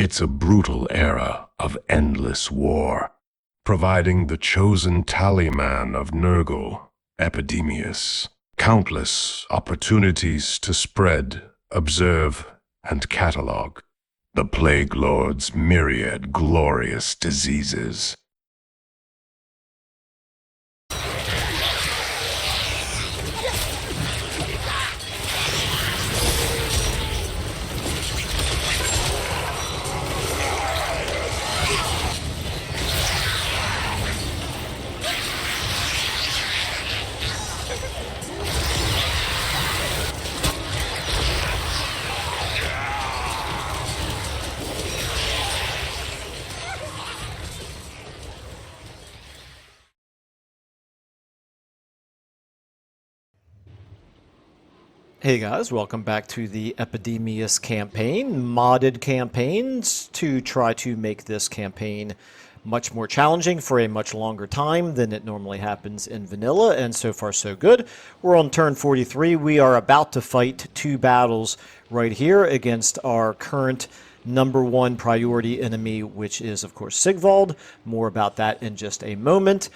It's a brutal era of endless war, providing the chosen talisman of Nurgle, Epidemius, countless opportunities to spread, observe, and catalog the Plague Lord's myriad glorious diseases. Hey guys, welcome back to the Epidemius campaign, modded campaigns to try to make this campaign much more challenging for a much longer time than it normally happens in vanilla, and so far so good. We're on turn 43. We are about to fight two battles right here against our current #1 priority enemy, which is of course Sigvald. More about that in just a moment.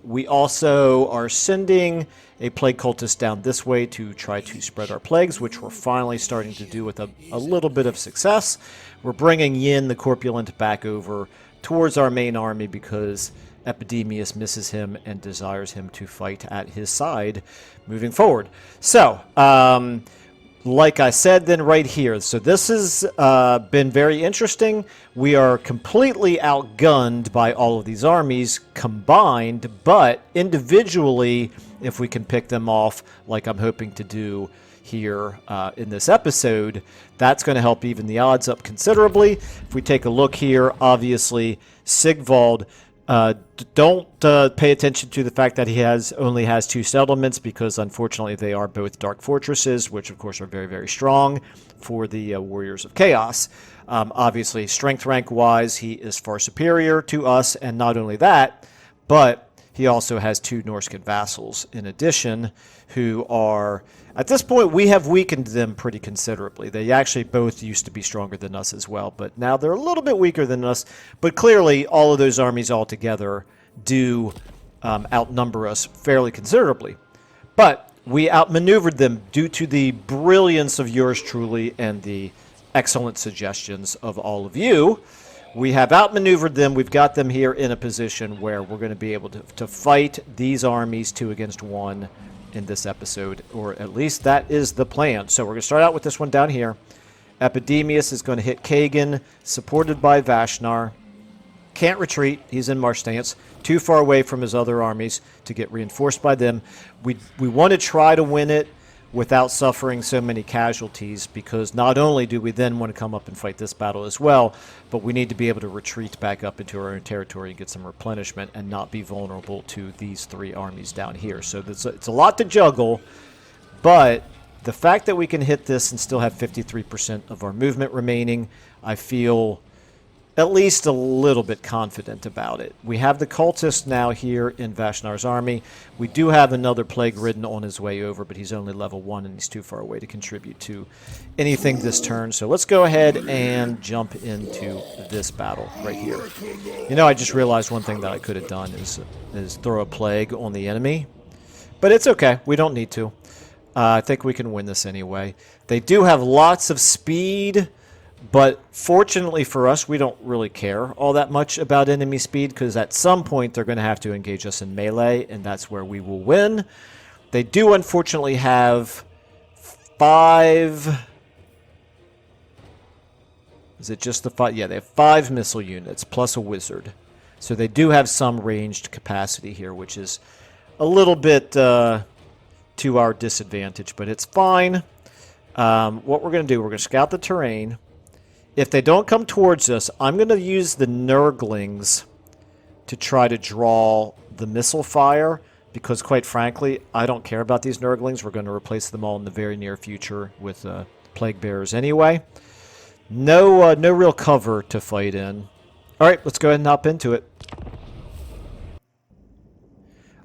We also are sending a plague cultist down this way to try to spread our plagues, which we're finally starting to do with a little bit of success. We're bringing Yin the Corpulent back over towards our main army because Epidemius misses him and desires him to fight at his side moving forward. So, like I said then right here, so this has been very interesting. We are completely outgunned by all of these armies combined, but individually, if we can pick them off like I'm hoping to do here in this episode, that's going to help even the odds up considerably. If we take a look here, obviously Sigvald, don't pay attention to the fact that he only has 2 settlements, because unfortunately they are both dark fortresses, which of course are very, very strong for the Warriors of Chaos. Obviously, strength rank wise, he is far superior to us, and not only that, but he also has 2 Norscan vassals in addition, who are, at this point, we have weakened them pretty considerably. They actually both used to be stronger than us as well, but now they're a little bit weaker than us. But clearly, all of those armies all together do outnumber us fairly considerably. But we outmaneuvered them due to the brilliance of yours truly and the excellent suggestions of all of you. We have outmaneuvered them. We've got them here in a position where we're going to be able to fight these armies 2 against 1 in this episode, or at least that is the plan. So we're going to start out with this one down here. Epidemius is going to hit Kagan, supported by Vashnar. Can't retreat. He's in march stance. Too far away from his other armies to get reinforced by them. We want to try to win it without suffering so many casualties, because not only do we then want to come up and fight this battle as well, but we need to be able to retreat back up into our own territory and get some replenishment and not be vulnerable to these 3 armies down here. So it's a lot to juggle, but the fact that we can hit this and still have 53% of our movement remaining, I feel at least a little bit confident about it. We have the cultist now here in Vashnar's army. We do have another plague ridden on his way over, but he's only level 1 and he's too far away to contribute to anything this turn. So let's go ahead and jump into this battle right here. You know, I just realized one thing that I could have done is throw a plague on the enemy, but it's okay. We don't need to. I think we can win this anyway. They do have lots of speed, but fortunately for us, we don't really care all that much about enemy speed, because at some point they're going to have to engage us in melee, and that's where we will win. They do unfortunately have 5... Is it just the 5? Yeah, they have 5 missile units, plus a wizard. So they do have some ranged capacity here, which is a little bit to our disadvantage, but it's fine. What we're going to do, we're going to scout the terrain. If they don't come towards us, I'm going to use the Nurglings to try to draw the missile fire, because quite frankly, I don't care about these Nurglings. We're going to replace them all in the very near future with Plague Bearers anyway. No real cover to fight in. All right, let's go ahead and hop into it.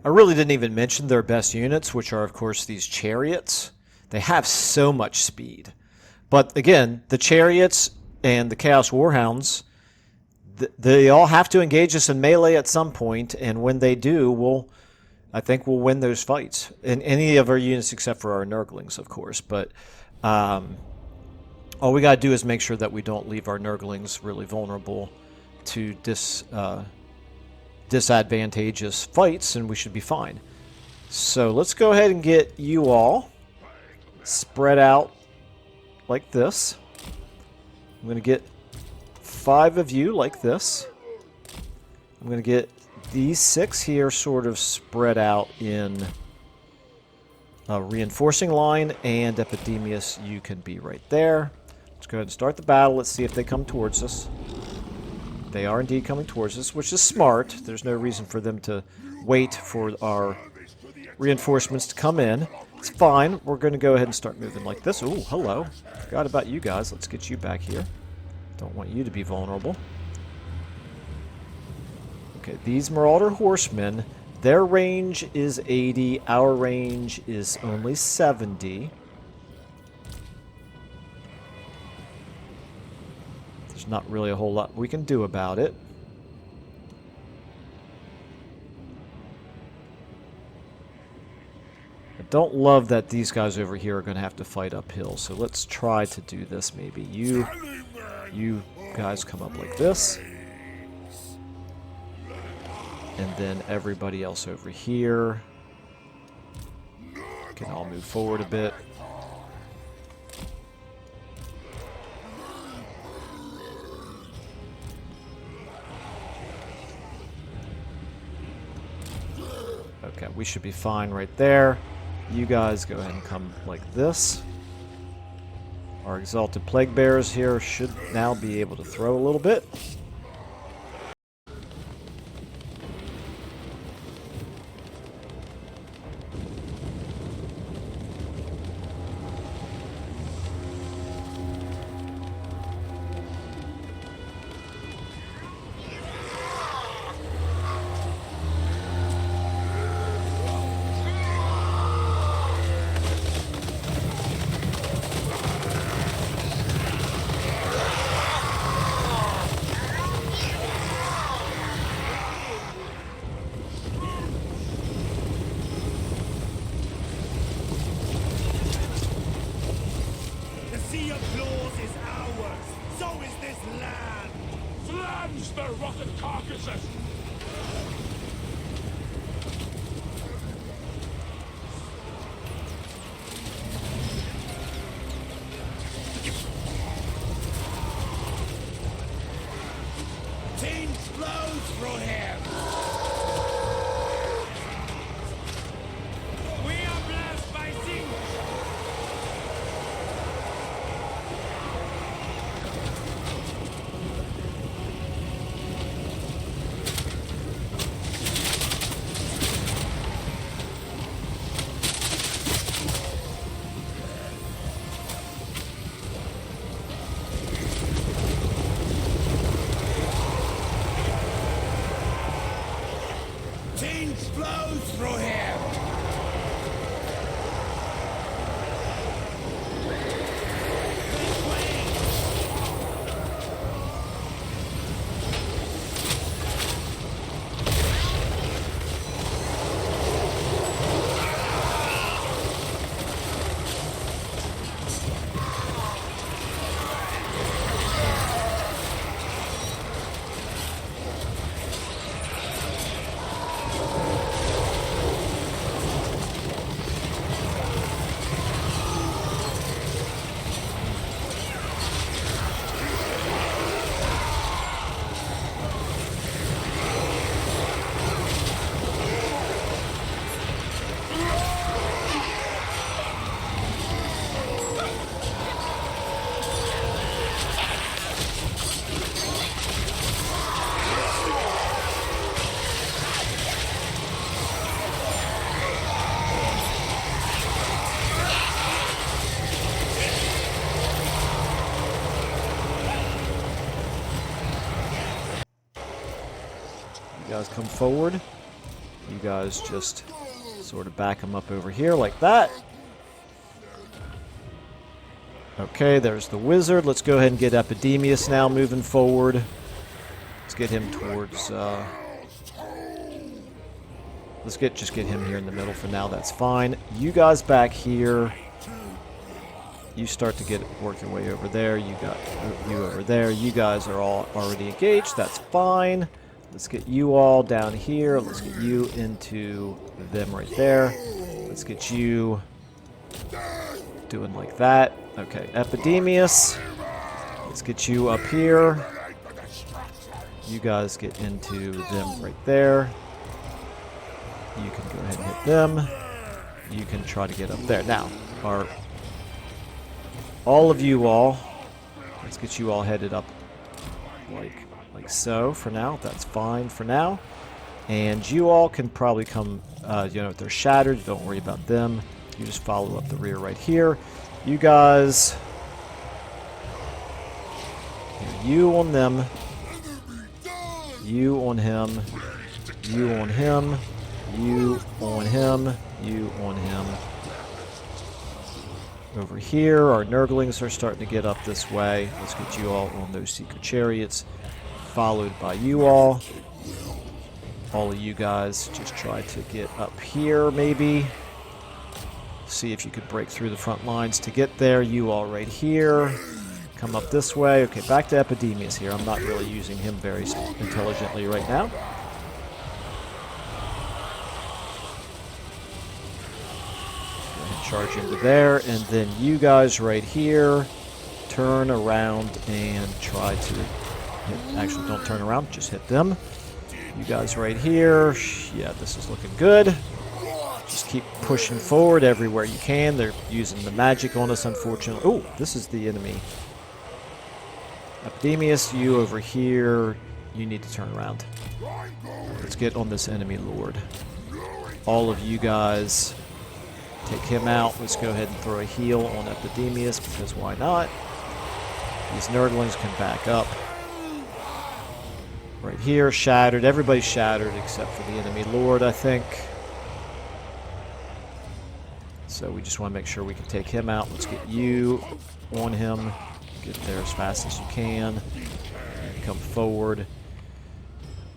I really didn't even mention their best units, which are, of course, these chariots. They have so much speed. But again, the chariots and the Chaos Warhounds, they all have to engage us in melee at some point, and when they do, I think we'll win those fights. In any of our units except for our Nurglings, of course. But all we got to do is make sure that we don't leave our Nurglings really vulnerable to disadvantageous fights, and we should be fine. So let's go ahead and get you all spread out like this. I'm going to get 5 of you like this. I'm going to get these 6 here sort of spread out in a reinforcing line, and Epidemius, you can be right there. Let's go ahead and start the battle. Let's see if they come towards us. They are indeed coming towards us, which is smart. There's no reason for them to wait for our reinforcements to come in. It's fine. We're going to go ahead and start moving like this. Ooh, hello. Forgot about you guys. Let's get you back here. Don't want you to be vulnerable. Okay, these Marauder Horsemen, their range is 80. Our range is only 70. There's not really a whole lot we can do about it. I don't love that these guys over here are going to have to fight uphill, so let's try to do this maybe. You guys come up like this. And then everybody else over here can all move forward a bit. Okay, we should be fine right there. You guys go ahead and come like this. Our Exalted Plague Bearers here should now be able to throw a little bit. Their rotten carcasses! Change flows through him! We are blessed by Zing! Change flows through him! You guys come forward. You guys just sort of back them up over here like that. Okay, there's the wizard. Let's go ahead and get Epidemius now moving forward. Let's get him towards... let's just get him here in the middle for now. That's fine. You guys back here. You start to work your way over there. You got you over there. You guys are all already engaged. That's fine. Let's get you all down here. Let's get you into them right there. Let's get you doing like that. Okay, Epidemius. Let's get you up here. You guys get into them right there. You can go ahead and hit them. You can try to get up there. Now, all of you all, let's get you all headed up like so for now. That's fine for now. And you all can probably come, if they're shattered, don't worry about them. You just follow up the rear right here. You guys, you on them, you on him, you on him, you on him, you on him. Over here, our Nurglings are starting to get up this way. Let's get you all on those Seeker Chariots, followed by you all. All of you guys just try to get up here, maybe. See if you could break through the front lines to get there. You all right here. Come up this way. Okay, back to Epidemius here. I'm not really using him very intelligently right now. Go ahead and charge into there. And then you guys right here. Turn around and try to hit. Actually, don't turn around. Just hit them. You guys right here. Yeah, this is looking good. Just keep pushing forward everywhere you can. They're using the magic on us, unfortunately. Oh, this is the enemy. Epidemius, you over here. You need to turn around. Let's get on this enemy lord. All of you guys, take him out. Let's go ahead and throw a heal on Epidemius, because why not? These Nurglings can back up. Right here, shattered. Everybody's shattered except for the enemy lord, I think. So we just want to make sure we can take him out. Let's get you on him. Get there as fast as you can. And come forward.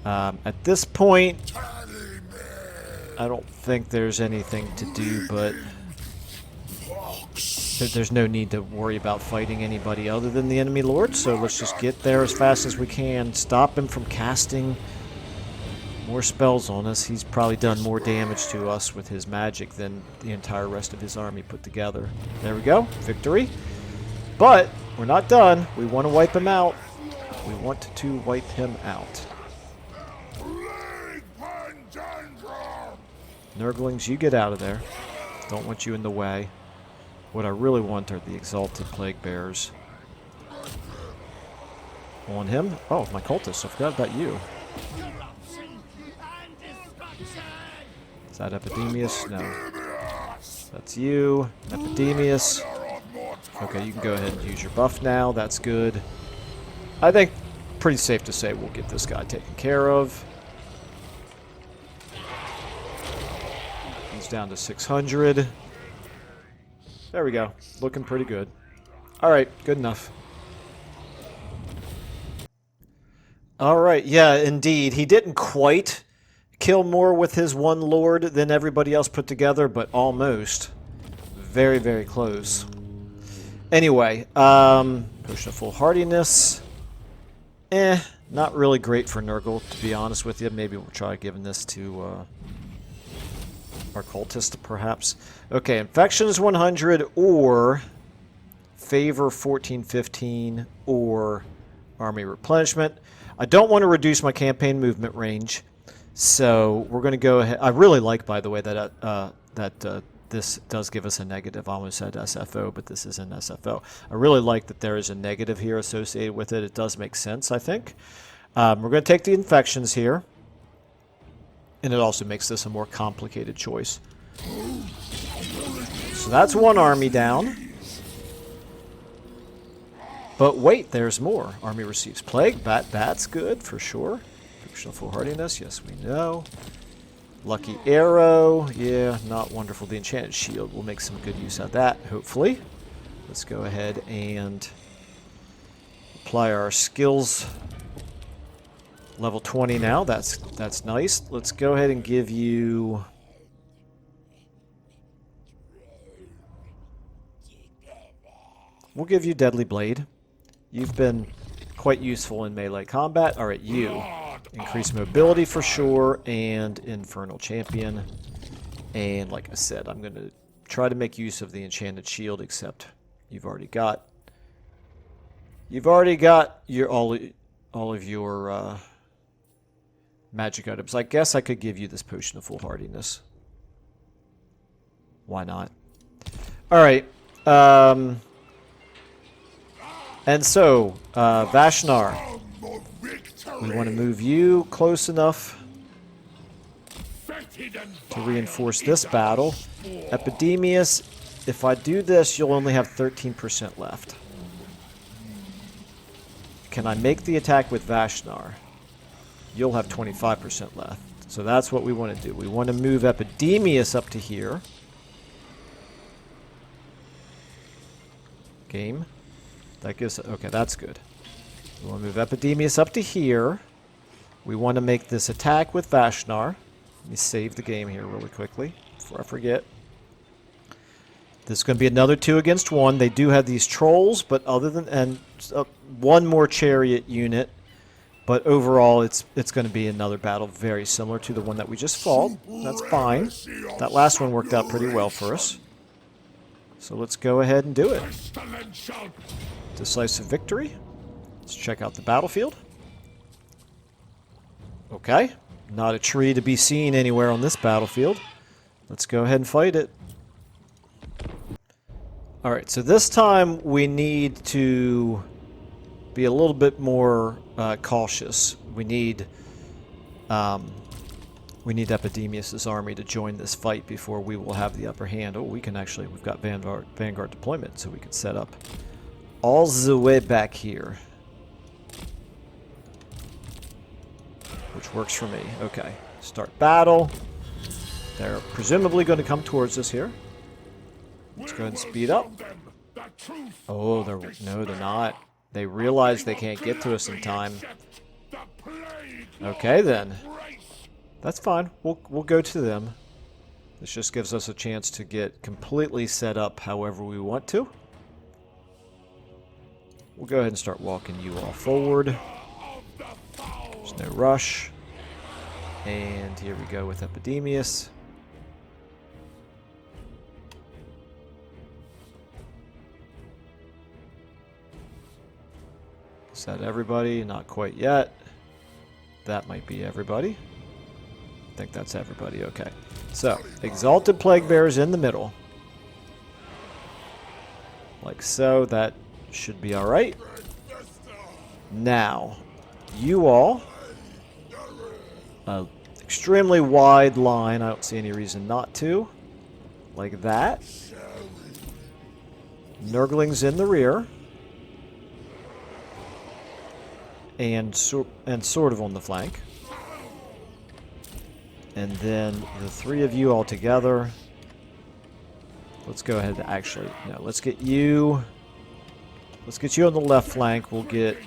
At this point, I don't think there's anything to do, but there's no need to worry about fighting anybody other than the enemy lord. So let's just get there as fast as we can. Stop him from casting more spells on us. He's probably done more damage to us with his magic than the entire rest of his army put together. There we go. Victory. But we're not done. We want to wipe him out. We want to wipe him out. Nurglings, you get out of there. Don't want you in the way. What I really want are the Exalted Plague Bearers. On him. Oh, my cultists. I forgot about you. Is that Epidemius? No. That's you. Epidemius. Okay, you can go ahead and use your buff now. That's good. I think pretty safe to say we'll get this guy taken care of. He's down to 600. There we go. Looking pretty good. Alright, good enough. Alright, yeah, indeed. He didn't quite kill more with his one lord than everybody else put together, but almost. Very, very close. Anyway, potion of full hardiness. Not really great for Nurgle, to be honest with you. Maybe we'll try giving this to our cultist, perhaps. Okay, infection is 100, or favor 14-15, or army replenishment. I don't want to reduce my campaign movement range, so we're going to go ahead. I really like, by the way, that this does give us a negative. I almost said SFO, but this isn't SFO. I really like that there is a negative here associated with it. It does make sense, I think. We're going to take the infections here, and it also makes this a more complicated choice. So that's one army down. But wait, there's more. Army receives plague. That's good for sure. Potion of full hardiness. Yes, we know. Lucky arrow. Yeah, not wonderful. The enchanted shield. We'll make some good use of that, hopefully. Let's go ahead and apply our skills. Level 20 now. That's nice. Let's go ahead and give you... We'll give you Deadly Blade. You've been quite useful in melee combat. Alright, you. Increase mobility for sure, and Infernal Champion. And like I said, I'm going to try to make use of the Enchanted Shield, except you've already got your all of your magic items. I guess I could give you this Potion of Foolhardiness. Why not? Alright. And so, Vashnar, we want to move you close enough to reinforce this battle. Epidemius, if I do this, you'll only have 13% left. Can I make the attack with Vashnar? You'll have 25% left. So that's what we want to do. We want to move Epidemius up to here. Game. That gives... Okay, that's good. We want to move Epidemius up to here. We want to make this attack with Vashnar. Let me save the game here really quickly before I forget. This is going to be another 2 against 1. They do have these trolls, but other than... And one more chariot unit. But overall, it's going to be another battle very similar to the one that we just fought. That's fine. That last one worked out pretty well for us. So let's go ahead and do it. Decisive victory. Let's check out the battlefield. Okay. Not a tree to be seen anywhere on this battlefield. Let's go ahead and fight it. Alright, so this time we need to be a little bit more cautious. We need Epidemius' army to join this fight before we will have the upper hand. Oh, we can actually, we've got Vanguard deployment, so we can set up all the way back here. Which works for me. Okay, start battle. They're presumably going to come towards us here. Let's go ahead and speed up. Oh, no, they're not. They realize they can't get to us in time. Okay, then. That's fine. We'll go to them. This just gives us a chance to get completely set up however we want to. We'll go ahead and start walking you all forward. There's no rush. And here we go with Epidemius. Is that everybody? Not quite yet. That might be everybody. I think that's everybody. Okay. So, Exalted Plague Bearers in the middle. Like so. That should be alright. Now, you all... extremely wide line. I don't see any reason not to. Like that. Nurglings in the rear. And sort of on the flank. And then the 3 of you all together. Let's go ahead and actually... No, let's get you... Let's get you on the left flank. We'll get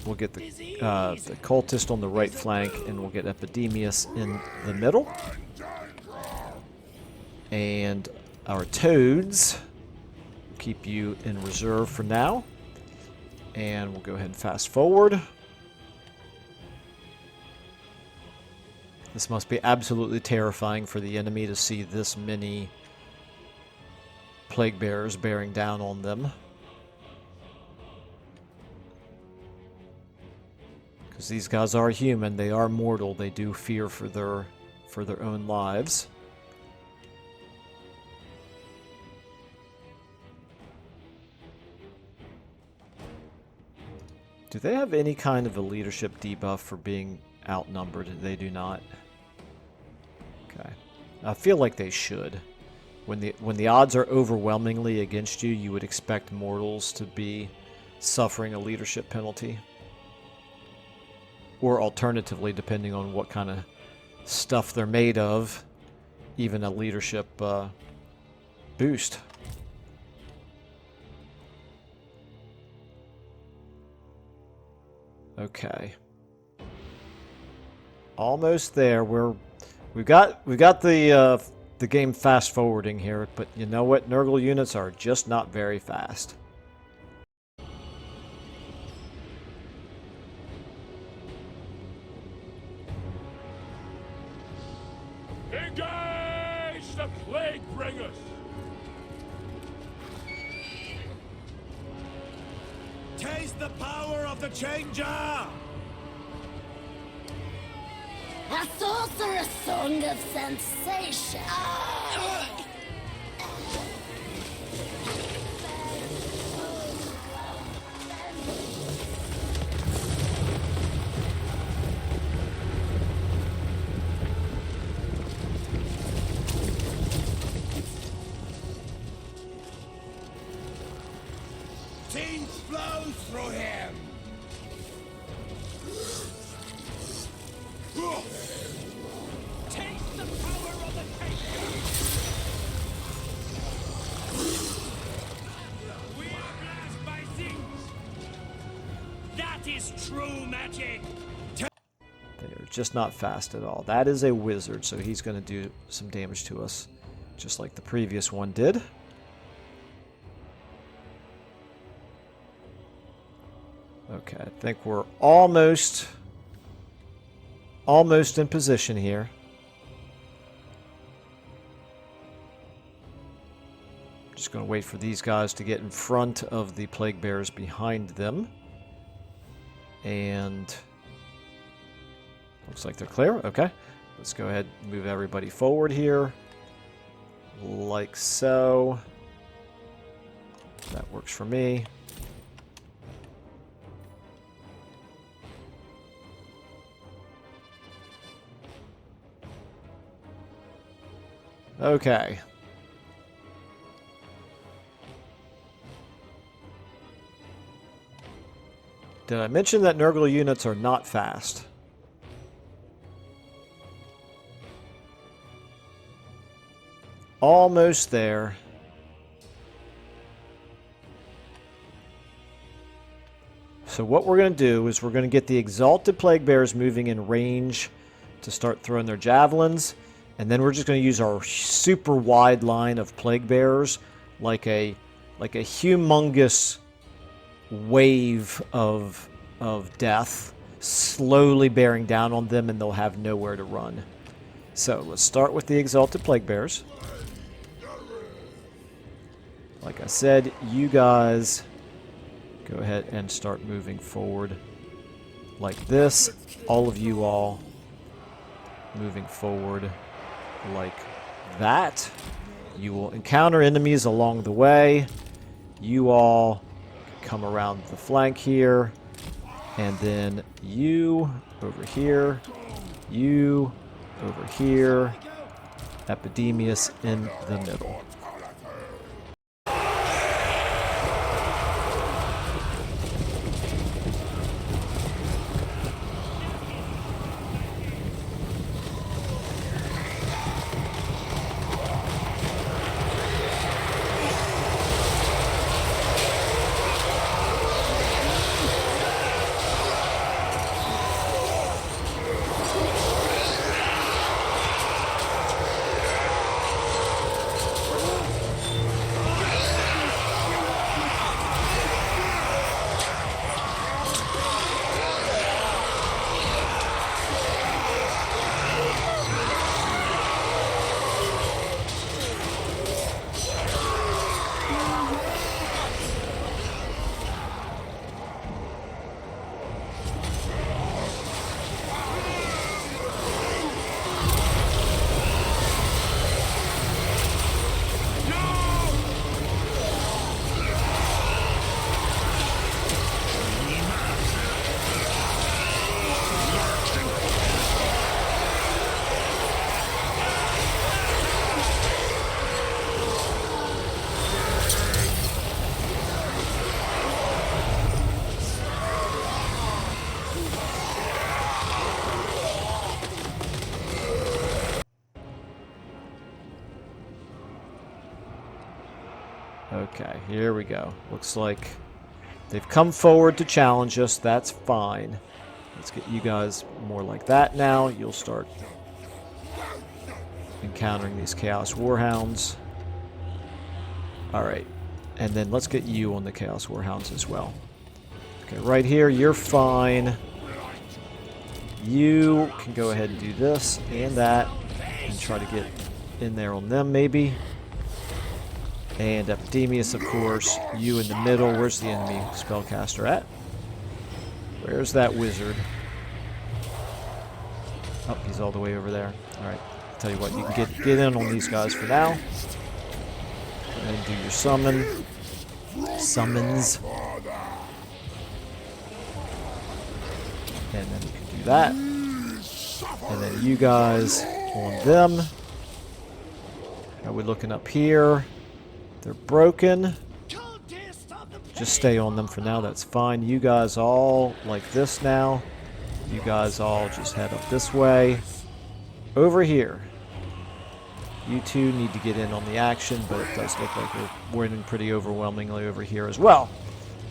the cultist on the right flank, and we'll get Epidemius in the middle. And our toads, we'll keep you in reserve for now. And we'll go ahead and fast forward. This must be absolutely terrifying for the enemy to see this many plague bearers bearing down on them. Because these guys are human, they are mortal, they do fear for their own lives. Do they have any kind of a leadership debuff for being outnumbered? They do not. Okay. I feel like they should. When the odds are overwhelmingly against you, you would expect mortals to be suffering a leadership penalty. Or alternatively, depending on what kind of stuff they're made of, even a leadership boost. Okay. Almost there. We've got the game fast forwarding here, but you know what? Nurgle units are just not very fast. Engage the plague bringers! Taste the power of the changer! A sorcerer's song of sensation. Team flows through him! Taste the power of the changer! We are blessed by things! That is true magic! They're just not fast at all. That is a wizard, so he's going to do some damage to us, just like the previous one did. Okay, I think we're almost in position here. Just going to wait for these guys to get in front of the plague bearers behind them. And looks like they're clear. Okay, let's go ahead and move everybody forward here. Like so. That works for me. Okay. Did I mention that Nurgle units are not fast? Almost there. So what we're going to do is we're going to get the Exalted Plague Bearers moving in range to start throwing their javelins. And then we're just going to use our super wide line of Plague Bearers like a humongous wave of death slowly bearing down on them, and they'll have nowhere to run. So let's start with the Exalted Plague Bearers. Like I said, you guys go ahead and start moving forward like this. All of you all moving forward like that. You will encounter enemies along the way. You all come around the flank here, and then you over here, you over here, Epidemius in the middle. Okay, here we go. Looks like They've come forward to challenge us. That's fine. Let's get you guys more like that now. You'll start encountering these Chaos Warhounds. Alright. And then let's get you on the Chaos Warhounds as well. Okay, right here, you're fine. You can go ahead and do this and that. And try to get in there on them, maybe. And Epidemius, of course. You in the middle. Where's the enemy spellcaster at? Where's that wizard? Oh, he's all the way over there. Alright. Tell you what, you can get in on these guys for now. Go ahead and do your summons. And then you can do that. And then you guys on them. How are we looking up here? They're broken. Just stay on them for now, that's fine. You guys all like this now. You guys all just head up this way. Over here. You two need to get in on the action, but it does look like we're winning pretty overwhelmingly over here as well.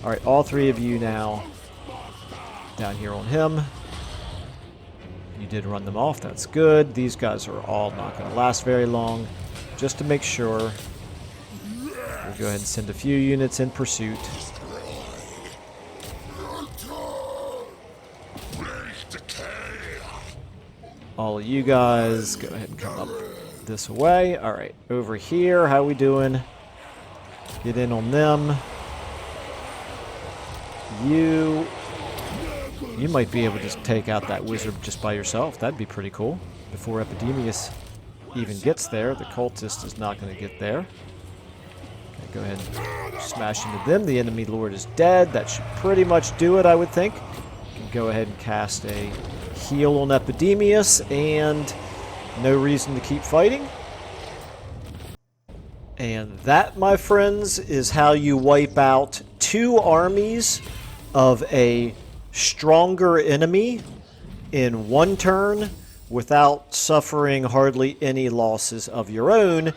Alright, all three of you now down here on him. You did run them off, that's good. These guys are all not going to last very long. Just to make sure, we'll go ahead and send a few units in pursuit. All of you guys, go ahead and come up this way. Alright, over here, how we doing? Get in on them. You might be able to just take out that wizard just by yourself. That'd be pretty cool. Before Epidemius even gets there, the cultist is not going to get there. Okay, go ahead and smash into them. The enemy lord is dead. That should pretty much do it, I would think. You can go ahead and cast a heal on Epidemius, and no reason to keep fighting. And that, my friends, is how you wipe out two armies of a stronger enemy in one turn without suffering hardly any losses of your own,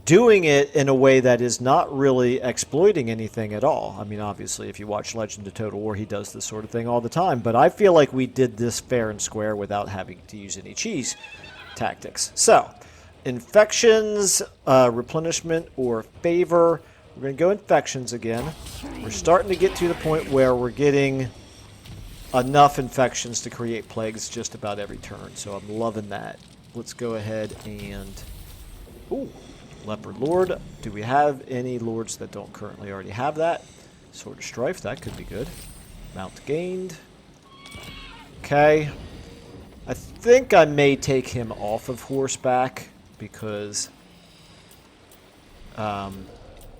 doing it in a way that is not really exploiting anything at all. I mean, obviously, if you watch Legend of Total War, he does this sort of thing all the time, but I feel like we did this fair and square without having to use any cheese tactics. So, infections, replenishment, or favor. We're going to go infections again. We're starting to get to the point where we're getting enough infections to create plagues just about every turn, so I'm loving that. Let's go ahead and... Ooh, Leopard Lord. Do we have any lords that don't currently already have that? Sword of Strife, that could be good. Mount gained. Okay. I think I may take him off of horseback because I'm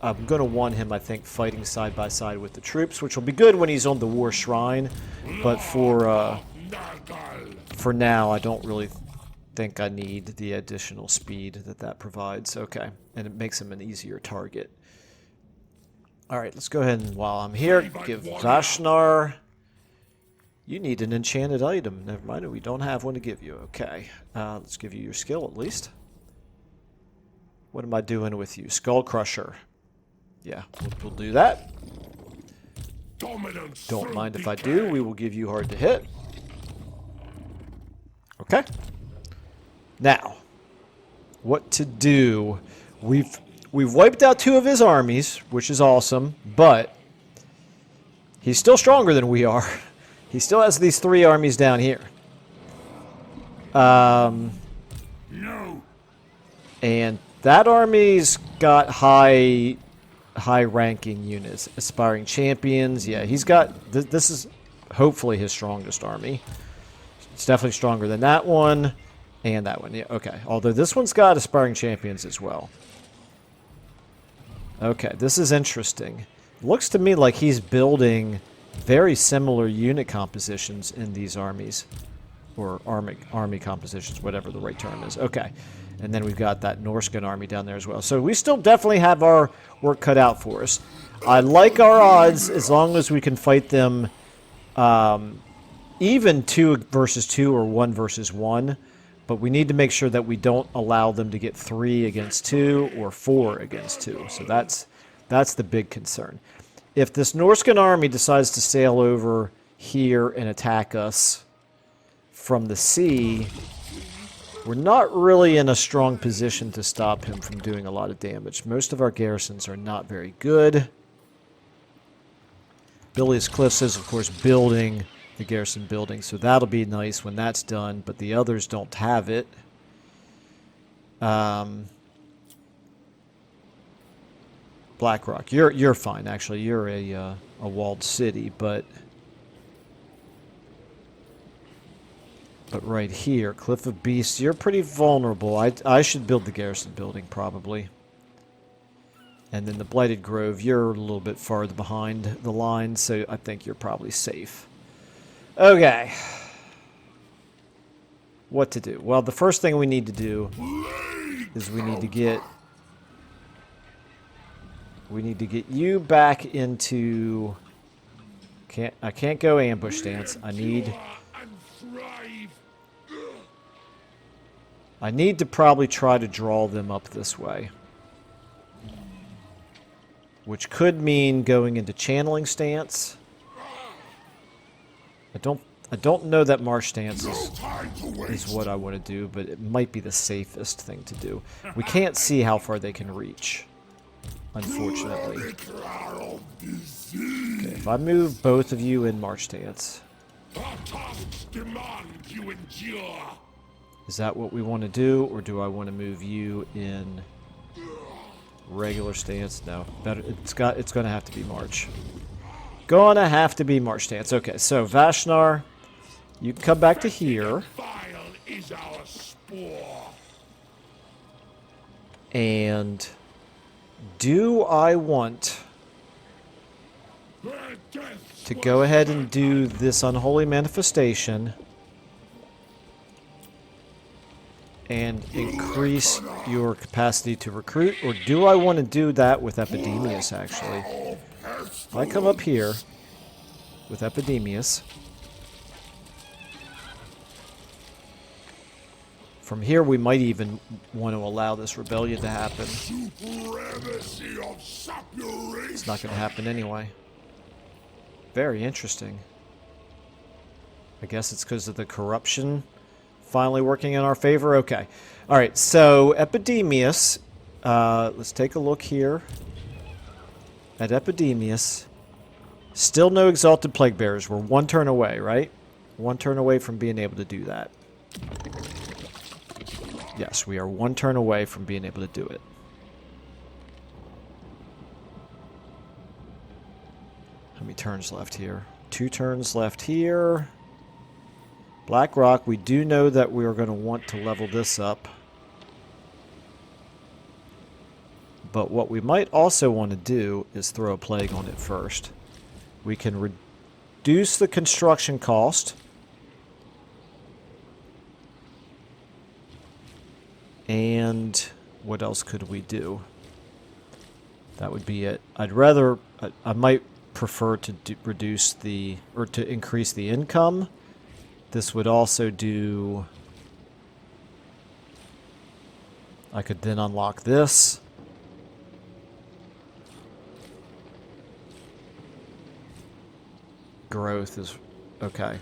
going to want him, I think, fighting side by side with the troops, which will be good when he's on the War Shrine. But for now, I don't really think I need the additional speed that provides. Okay, and it makes him an easier target. All right, let's go ahead and, while I'm here, give Vashnar... You need an enchanted item. Never mind, we don't have one to give you. Okay, let's give you your skill at least. What am I doing with you? Skull Crusher. Yeah, we'll do that. Don't mind if I do. We will give you hard to hit. Okay. Now, what to do? We've wiped out two of his armies, which is awesome, but he's still stronger than we are. He still has these three armies down here. No. And that army's got high-ranking units, aspiring champions. Yeah, he's got. This is hopefully his strongest army. It's definitely stronger than that one and that one. Yeah, okay. Although this one's got aspiring champions as well. Okay, this is interesting. Looks to me like he's building very similar unit compositions in these armies, or army compositions, whatever the right term is. Okay, and then we've got that Norscan army down there as well. So we still definitely have our work cut out for us. I like our odds as long as we can fight them even 2 versus 2 or 1 versus 1, but we need to make sure that we don't allow them to get 3 against 2 or 4 against 2. So that's the big concern. if this Norscan army decides to sail over here and attack us from the sea, we're not really in a strong position to stop him from doing a lot of damage. Most of our garrisons are not very good. Bilious Cliffs is, of course, building the garrison building, so that'll be nice when that's done, but the others don't have it. Blackrock, you're fine, actually. You're a walled city, but right here, Cliff of Beasts, you're pretty vulnerable. I should build the garrison building, probably. And then the Blighted Grove, you're a little bit farther behind the line, so I think you're probably safe. Okay. What to do? Well, the first thing we need to do is we need to get you back into... I can't go ambush stance. I need to probably try to draw them up this way. Which could mean going into channeling stance. I don't know that marsh stance is what I want to do, but it might be the safest thing to do. We can't see how far they can reach, unfortunately. Okay, if I move both of you in march stance. Is that what we want to do, or do I want to move you in regular stance? No, better. It's going to have to be march. Gonna have to be march stance. Okay, so Vashnar, you can come back to here. And do I want to go ahead and do this unholy manifestation and increase your capacity to recruit, or do I want to do that with Epidemius, actually? If I come up here with Epidemius, from here we might even want to allow this rebellion to happen. It's not going to happen anyway. Very interesting. I guess it's because of the corruption finally working in our favor. Okay. All right, so Epidemius, let's take a look here at Epidemius. Still no Exalted Plague Bearers. We're one turn away, right? One turn away from being able to do that. Yes, we are one turn away from being able to do it. How many turns left here? 2 turns left here. Blackrock, we do know that we are going to want to level this up. But what we might also want to do is throw a plague on it first. We can reduce the construction cost. And what else could we do? That would be it. I might prefer to reduce the, or to increase the income. This would also do... I could then unlock this. Growth is... okay.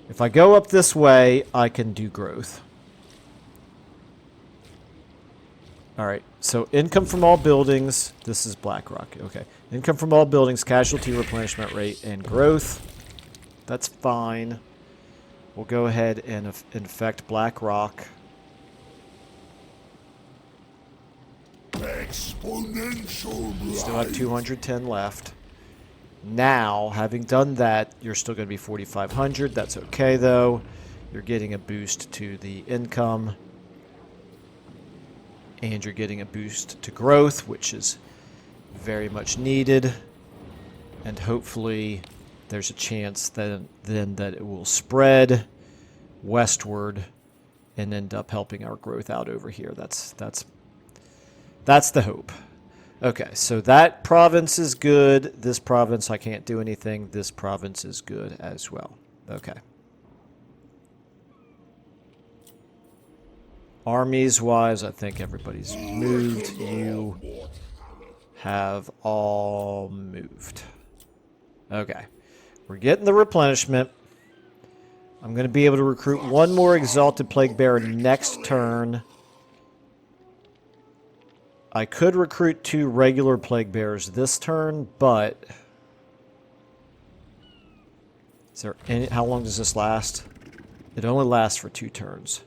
If I go up this way, I can do growth. Alright, so income from all buildings. This is Blackrock. Okay. Income from all buildings, casualty, replenishment rate, and growth. That's fine. We'll go ahead and infect Blackrock. Exponential. Still have 210 left. Now, having done that, you're still going to be 4,500. That's okay, though. You're getting a boost to the income. And you're getting a boost to growth, which is very much needed. And hopefully there's a chance that it will spread westward and end up helping our growth out over here. That's the hope. Okay, so that province is good. This province, I can't do anything. This province is good as well. Okay. Armies-wise, I think everybody's moved. You have all moved. Okay. We're getting the replenishment. I'm going to be able to recruit one more Exalted Plague Bearer next turn. I could recruit 2 regular Plague Bearers this turn, but... Is there any... How long does this last? It only lasts for 2 turns.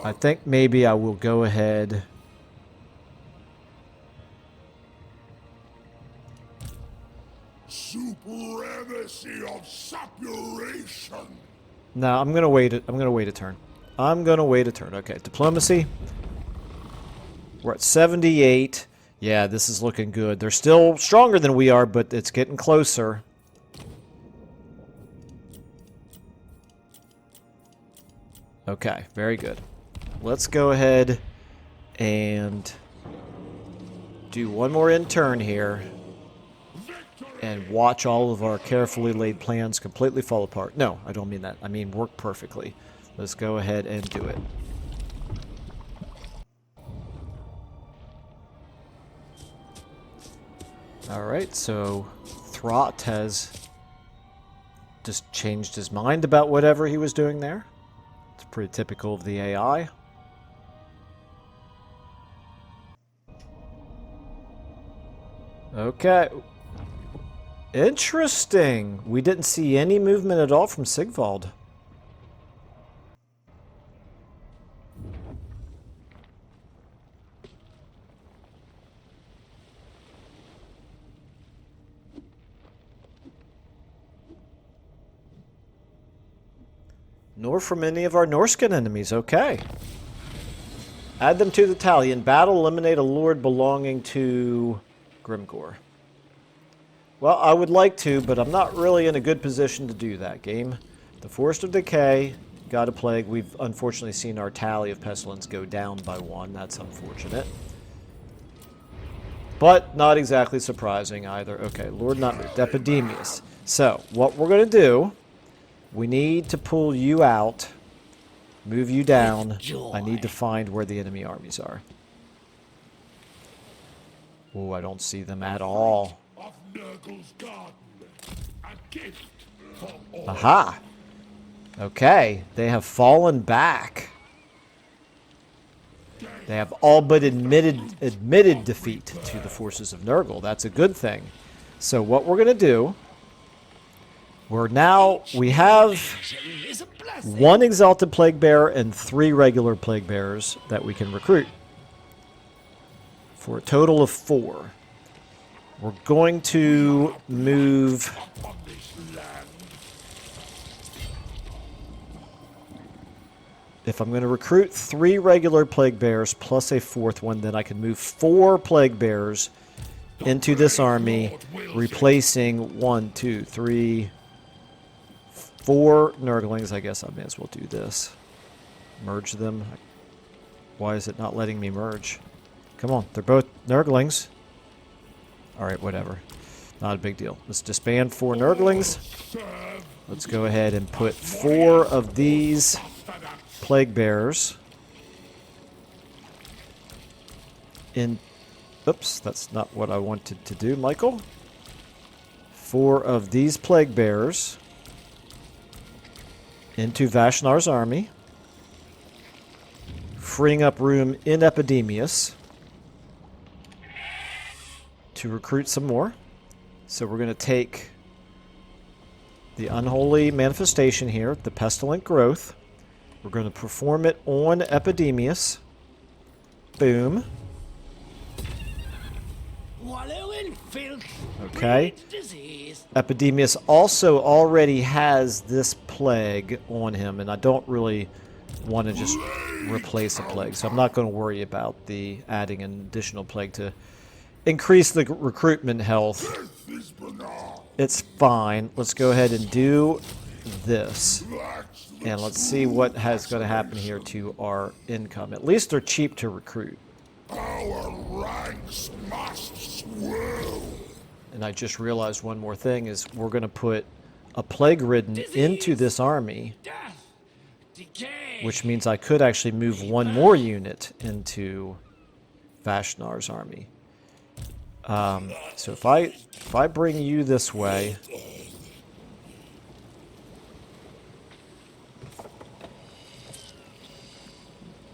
I think maybe I will go ahead... Supremacy of suppuration. No, I'm gonna wait. I'm gonna wait a turn. I'm gonna wait a turn. Okay, diplomacy. We're at 78. Yeah, this is looking good. They're still stronger than we are, but it's getting closer. Okay, very good. Let's go ahead and do one more in turn here. And watch all of our carefully laid plans completely fall apart. No, I don't mean that. I mean work perfectly. Let's go ahead and do it. Alright, so Throt has just changed his mind about whatever he was doing there. It's pretty typical of the AI. Okay. Interesting. We didn't see any movement at all from Sigvald. Nor from any of our Norscan enemies. Okay. Add them to the tally. In battle, eliminate a lord belonging to Grimgore. Well, I would like to, but I'm not really in a good position to do that, game. The Forest of Decay, God of Plague. We've unfortunately seen our tally of Pestilence go down by 1. That's unfortunate. But not exactly surprising either. Okay, Lord not moved. Epidemius. So, what we're going to do, we need to pull you out, move you down. I need to find where the enemy armies are. Oh, I don't see them at all. Aha! Okay, they have fallen back. They have all but admitted defeat to the forces of Nurgle. That's a good thing. So what we're going to do, we have 1 Exalted Plague Bearer and 3 regular Plague Bearers that we can recruit. For a total of 4. We're going to move... If I'm going to recruit 3 regular Plague Bearers plus a 4th one, then I can move 4 Plague Bearers into this army, replacing 1, 2, 3, 4 Nurglings. I guess I may as well do this. Merge them. Why is it not letting me merge? Come on, they're both Nurglings. Alright, whatever. Not a big deal. Let's disband 4 Nurglings. Let's go ahead and put 4 of these Plague Bearers in... Oops, that's not what I wanted to do, Michael. 4 of these Plague Bearers into Vashnar's army, freeing up room in Epidemius to recruit some more. So we're going to take the Unholy Manifestation here, the Pestilent Growth. We're going to perform it on Epidemius. Boom. Okay. Epidemius also already has this plague on him, and I don't really want to just replace a plague, so I'm not going to worry about the adding an additional plague to increase the recruitment health. It's fine. Let's go ahead and do this. And let's see what has going to happen here to our income. At least they're cheap to recruit. Our ranks must swell. And I just realized one more thing is we're going to put a plague ridden into this army. Decay. which means I could actually move one more unit into Vashnar's army. So if I bring you this way,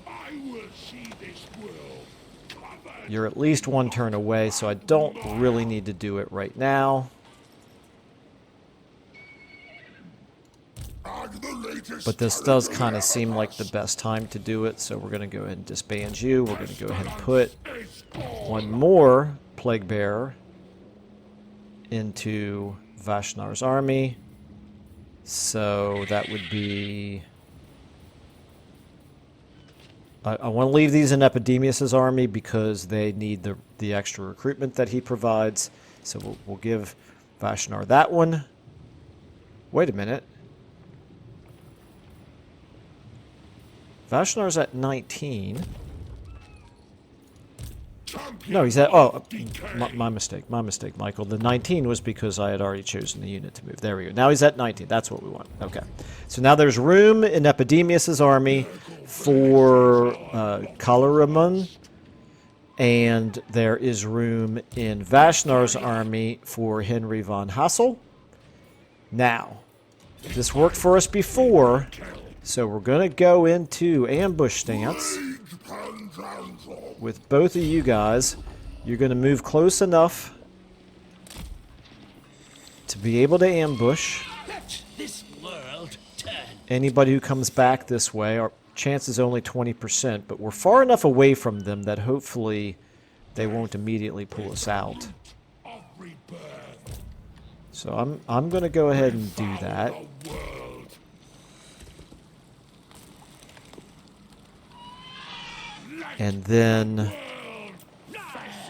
I will see this world covered. you're at least one turn away, so I don't really need to do it right now. But this does kind of seem like the best time to do it, so we're going to go ahead and disband you. We're going to go ahead and put one more Plague Bearer into Vashnar's army. So that would be... I want to leave these in Epidemius' army because they need the extra recruitment that he provides. So we'll give Vashnar that one. Wait a minute. Vashnar's at 19. No, he's at... Oh, my mistake, Michael. The 19 was because I had already chosen the unit to move. There we go. Now he's at 19. That's what we want. Okay. So now there's room in Epidemius' army for Kalaramon, and there is room in Vashnar's army for Henry von Hassel. Now, this worked for us before, so we're going to go into ambush stance with both of you guys. You're going to move close enough to be able to ambush Let this world turn. anybody who comes back this way. Our chance is only 20%, but we're far enough away from them that hopefully they won't immediately pull us out. So I'm going to go ahead and do that. And then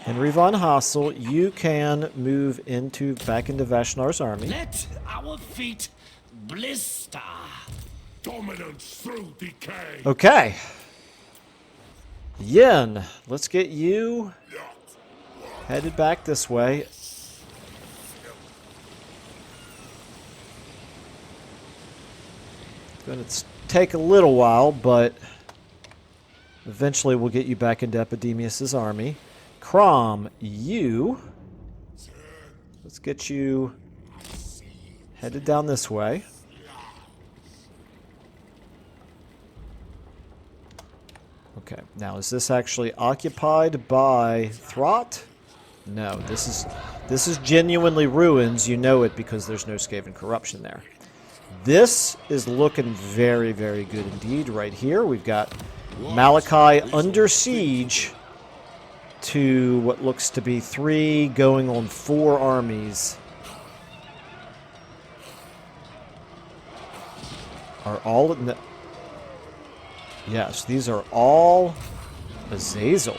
Henry von Hassel, you can move back into Vashnar's army. Let our feet blister. Dominance through decay. Okay. Yin, let's get you headed back this way. It's going to take a little while, but eventually we'll get you back into Epidemius' army. Crom, let's get you headed down this way. Okay, now is this actually occupied by Throt? No, this is genuinely ruins. You know it because there's no Skaven corruption there. This is looking very, very good indeed right here. We've got Malachi under siege to what looks to be 3 going on 4 armies. Are all in the... Yes, these are all Azazel.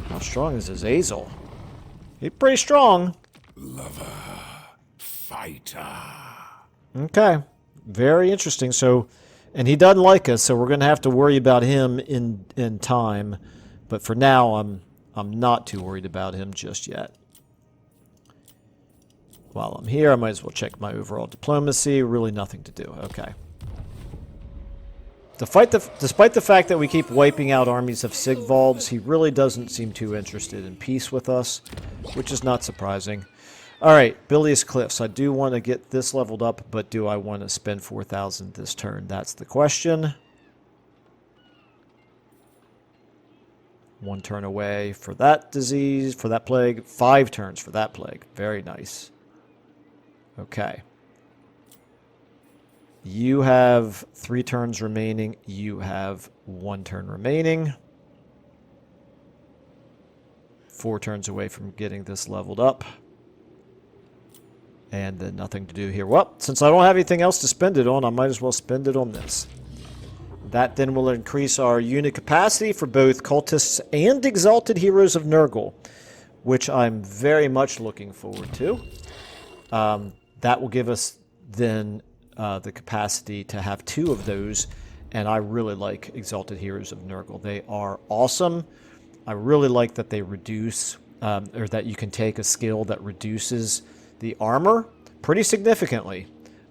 How strong is Azazel? He's pretty strong. Lover, fighter. Okay, very interesting. So, and he doesn't like us, so we're going to have to worry about him in time. But for now, I'm not too worried about him just yet. While I'm here, I might as well check my overall diplomacy. Really nothing to do. Okay. Despite the fact that we keep wiping out armies of Sigvalds, he really doesn't seem too interested in peace with us, which is not surprising. Alright, Bilious Cliffs. I do want to get this leveled up, but do I want to spend 4,000 this turn? That's the question. 1 turn away for that disease, for that plague. 5 turns for that plague. Very nice. Okay. You have 3 turns remaining. You have 1 turn remaining. 4 turns away from getting this leveled up. And then nothing to do here. Well, since I don't have anything else to spend it on, I might as well spend it on this. That then will increase our unit capacity for both cultists and exalted heroes of Nurgle, which I'm very much looking forward to. That will give us then the capacity to have 2 of those, and I really like Exalted Heroes of Nurgle. They are awesome. I really like that they reduce, or that you can take a skill that reduces the armor pretty significantly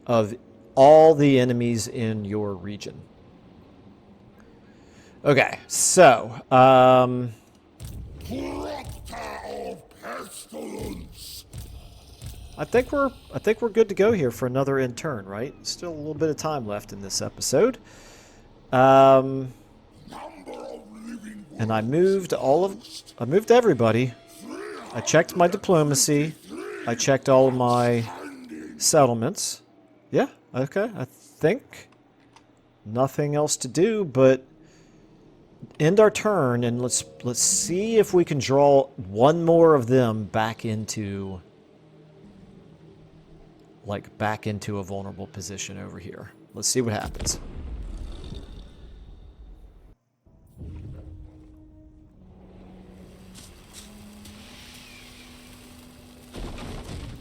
of all the enemies in your region. Okay, so I think we're good to go here for another end turn, right? Still a little bit of time left in this episode. And I moved everybody. I checked my diplomacy. I checked all of my settlements. Yeah, okay. I think nothing else to do but end our turn, and let's see if we can draw one more of them back into a vulnerable position over here. Let's see what happens.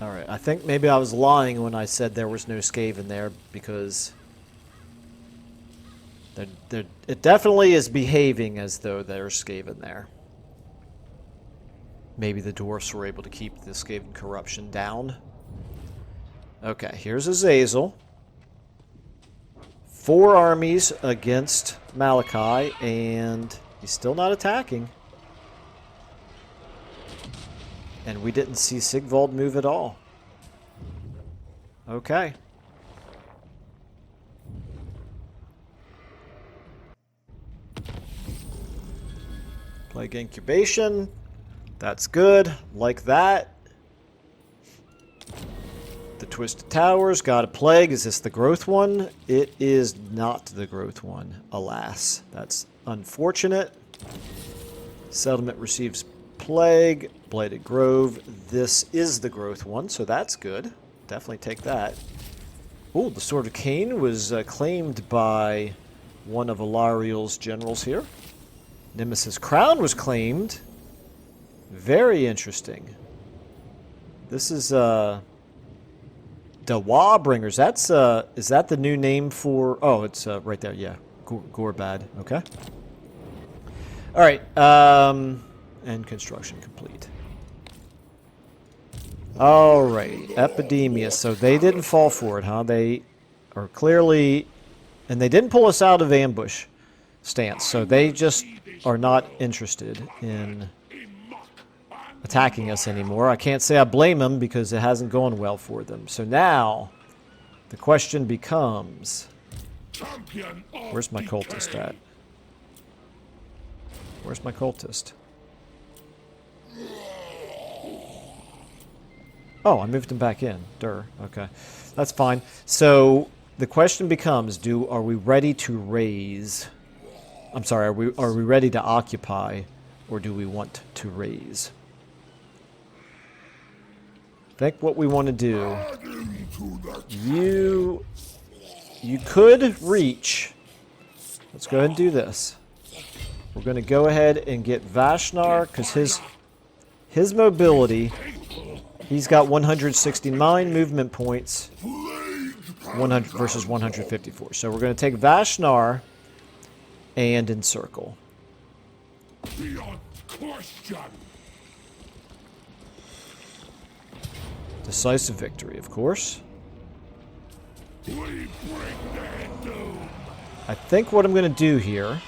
Alright, I think maybe I was lying when I said there was no Skaven there, because it definitely is behaving as though there's Skaven there. Maybe the dwarfs were able to keep the Skaven corruption down. Okay, here's Azazel. 4 armies against Malachi, and he's still not attacking. And we didn't see Sigvald move at all. Okay. Plague incubation. That's good. Like that. The Twisted Towers got a plague. Is this the growth one? It is not the growth one, alas. That's unfortunate. Settlement receives plague. Blighted Grove. This is the growth one, so that's good. Definitely take that. Oh, the Sword of Cain was claimed by one of Alariel's generals here. Nemesis Crown was claimed. Very interesting. This is Dawabringers. That's is that the new name for? Oh, it's right there. Yeah, Gorbad. Okay. All right. And construction complete. All right, Epidemius. So they didn't fall for it, huh? They are clearly, and they didn't pull us out of ambush stance. So they just are not interested in attacking us anymore. I can't say I blame them because it hasn't gone well for them. So now the question becomes, where's my cultist at? Where's my cultist? Oh, I moved him back in. Okay. That's fine. So the question becomes, are we ready to raise? I'm sorry, are we ready to occupy, or do we want to raise? I think what we want to do, you could reach. Let's go ahead and do this. We're going to go ahead and get Vashnar, because his mobility, he's got 169 movement points, 100 versus 154. So we're going to take Vashnar and encircle. Beyond question. Decisive victory, of course. We bring their doom. I think what I'm going to do here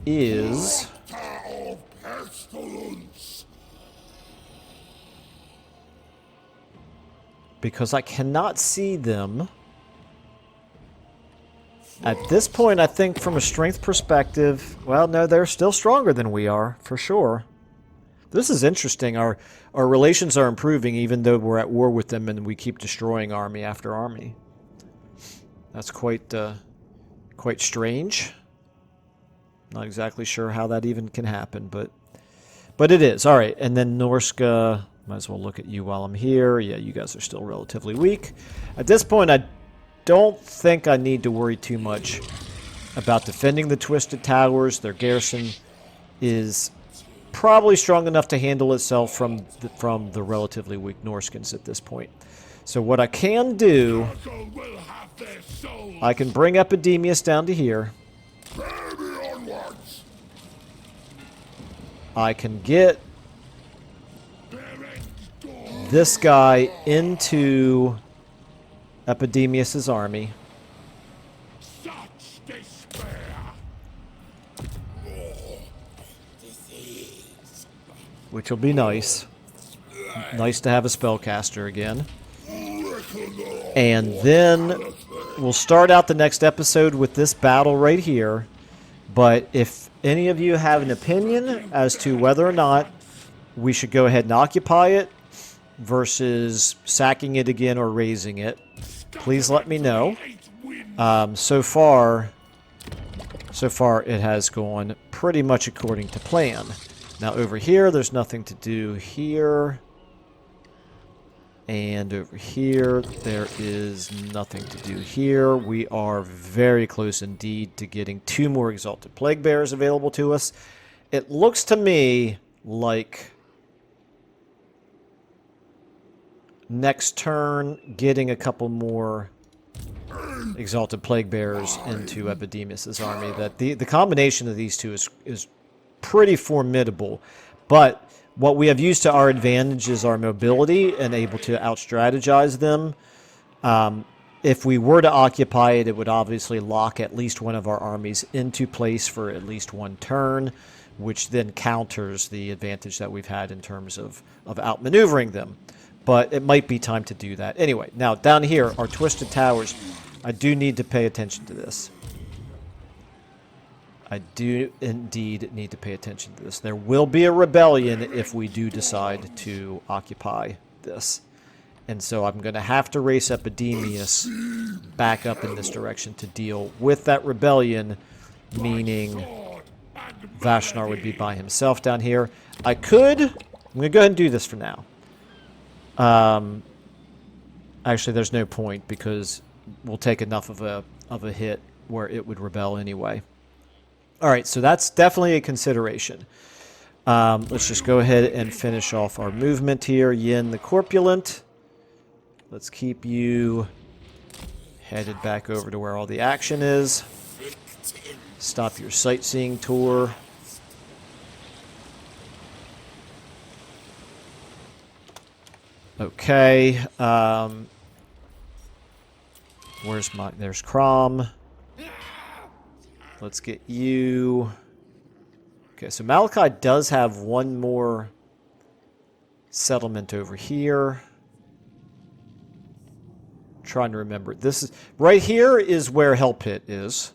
is, Of pestilence. because I cannot see them at this point, I think from a strength perspective, well, no, they're still stronger than we are, for sure. This is interesting. Our relations are improving even though we're at war with them and we keep destroying army after army. That's quite strange. Not exactly sure how that even can happen, but it is. All right, and then Norska, might as well look at you while I'm here. Yeah, you guys are still relatively weak. At this point, I don't think I need to worry too much about defending the Twisted Towers. Their garrison is probably strong enough to handle itself from the relatively weak Norskins at this point. So what I can do, I can bring Epidemius down to here. I can get this guy into Epidemius's army. Such despair. Disease. Which will be nice. Nice to have a spellcaster again. And then we'll start out the next episode with this battle right here. But if any of you have an opinion as to whether or not we should go ahead and occupy it versus sacking it again or raising it, please let me know. So far it has gone pretty much according to plan. Now over here, there's nothing to do here. And over here, there is nothing to do here. We are very close indeed to getting 2 more Exalted Plague Bearers available to us. It looks to me like next turn, getting a couple more Exalted Plague Bearers into Epidemius' army. That the combination of these two is pretty formidable. But what we have used to our advantage is our mobility and able to out-strategize them. If we were to occupy it, it would obviously lock at least one of our armies into place for at least 1 turn, which then counters the advantage that we've had in terms of outmaneuvering them. But it might be time to do that. Anyway, now down here, our Twisted Towers. I do need to pay attention to this. I do indeed need to pay attention to this. There will be a rebellion if we do decide to occupy this. And so I'm going to have to race Epidemius back up in this direction to deal with that rebellion, meaning Vashnar would be by himself down here. I'm going to go ahead and do this for now. Actually, there's no point because we'll take enough of a hit where it would rebel anyway. All right, so that's definitely a consideration. Let's just go ahead and finish off our movement here. Yin the Corpulent. Let's keep you headed back over to where all the action is. Stop your sightseeing tour. Okay. There's Crom. Let's get you. Okay, so Malachi does have 1 more settlement over here. I'm trying to remember. This is right here is where Hell Pit is.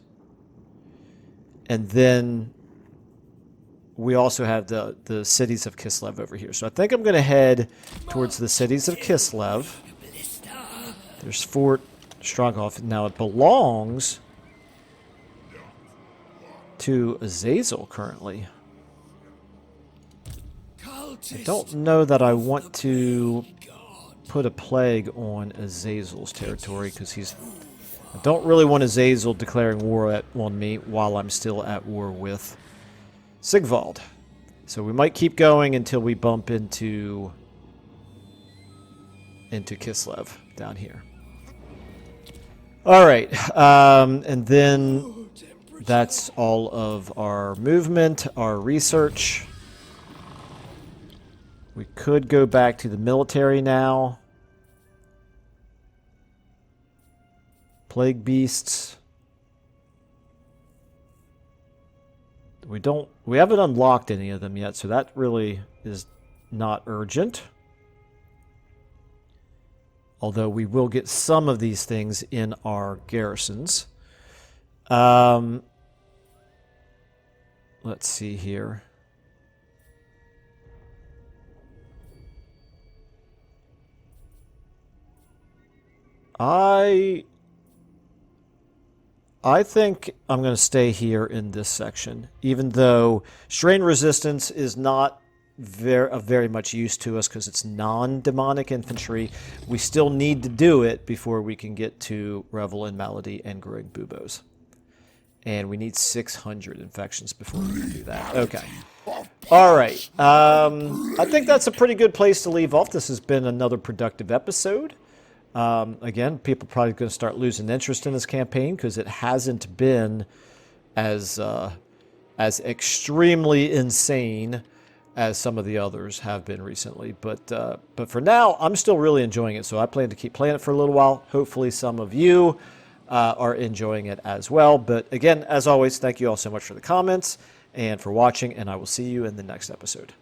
And then we also have the cities of Kislev over here. So I think I'm going to head towards the cities of Kislev. There's Fort Stroghoff. Now it belongs to Azazel currently. I don't know that I want to put a plague on Azazel's territory because I don't really want Azazel declaring war on me while I'm still at war with Sigvald. So we might keep going until we bump into Kislev down here. All right, and then that's all of our movement, our research. We could go back to the military now. Plague beasts. We haven't unlocked any of them yet, so that really is not urgent. Although we will get some of these things in our garrisons. Let's see here. I think I'm going to stay here in this section, even though strain resistance is not very much use to us because it's non-demonic infantry. We still need to do it before we can get to Revel and Malady and growing buboes. And we need 600 infections before we can do that. Okay. All right. I think that's a pretty good place to leave off. This has been another productive episode. Again, people are probably going to start losing interest in this campaign because it hasn't been as extremely insane as some of the others have been recently. But for now, I'm still really enjoying it, so I plan to keep playing it for a little while. Hopefully some of you are enjoying it as well. But again, as always, thank you all so much for the comments and for watching, and I will see you in the next episode.